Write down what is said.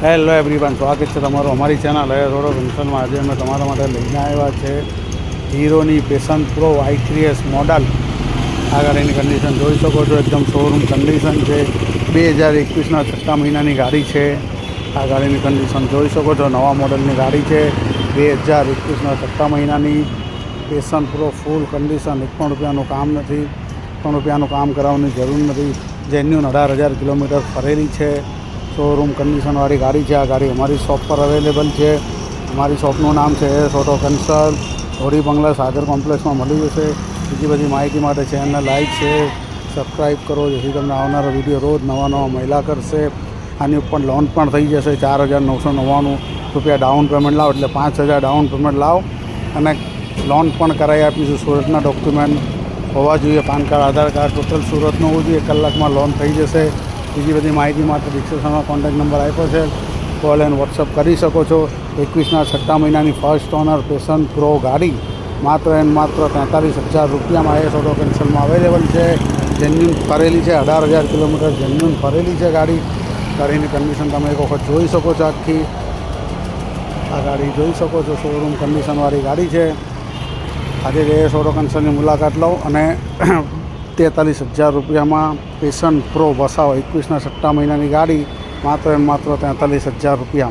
Hello everyone, સ્વાગત છે તમારું અમારી ચેનલ થોડો ફંક્શનમાં. આજે અમે તમારા માટે લઈને આવ્યા છે હીરોની પેશન પ્રો i3s મોડલ. આ ગાડીની કન્ડિશન જોઈ શકો છો, એકદમ શોરૂમ કન્ડિશન છે. 2021ના છઠ્ઠા મહિનાની ગાડી છે. આ ગાડીની કન્ડિશન જોઈ શકો છો, નવા મોડલની ગાડી છે. 2021ના છઠ્ઠા મહિનાની પેશન પ્રો ફૂલ કન્ડિશન. 1 પણ રૂપિયાનું કામ નથી, 1 પણ રૂપિયાનું કામ કરાવવાની જરૂર નથી. જેન્યુન 18,000 કિલોમીટર ફરેલી છે. શોરૂમ કન્ડિશનવાળી ગાડી છે. આ ગાડી અમારી શોપ પર અવેલેબલ છે. અમારી શોપનું નામ છે એસ ઓટો કન્સલ્ટ, હોડી બંગલા, સાગર કોમ્પ્લેક્સમાં મળી જશે. બીજી બધી માહિતી માટે ચેનલને લાઈક છે, સબસ્ક્રાઈબ કરો, જેથી તમને આવનારો વિડીયો રોજ નવા મહિલા કરશે. આની ઉપર લોન પણ થઈ જશે. 4,999 રૂપિયા ડાઉન પેમેન્ટ લાવો એટલે 5,000 ડાઉન પેમેન્ટ લાવો અને લોન પણ કરાવી આપીશું. સુરતના ડોક્યુમેન્ટ હોવા જોઈએ, પાન કાર્ડ, આધાર કાર્ડ, ટોટલ સુરતનું હોવું જોઈએ. 1 કલાકમાં લોન થઈ જશે. બીજી બધી માહિતી માટે ડિસ્ક્રિપ્શનમાં કોન્ટેક્ટ નંબર આપ્યો છે, કોલ એન્ડ વોટ્સઅપ કરી શકો છો. 21ના છઠ્ઠા મહિનાની ફર્સ્ટ ઓનર પેશન પ્રો ગાડી માત્ર એન્ડ માત્ર 43,000 રૂપિયામાં એસ ઓટો કન્સલ્ટમાં અવેલેબલ છે. જેન્યુન ફરેલી છે, 18,000 કિલોમીટર જેન્યુન ફરેલી છે ગાડી. ગાડીની કન્ડિશન તમે એક વખત જોઈ શકો છો. આખી આ ગાડી જોઈ શકો છો, શોરૂમ કન્ડિશનવાળી ગાડી છે. આજે એસ ઓટો કન્સલ્ટની મુલાકાત લો અને 43,000 રૂપિયામાં પેશન પ્રો વસાવો. 21ના છઠ્ઠા મહિનાની ગાડી માત્ર એન્ડ માત્ર 43,000 રૂપિયામાં.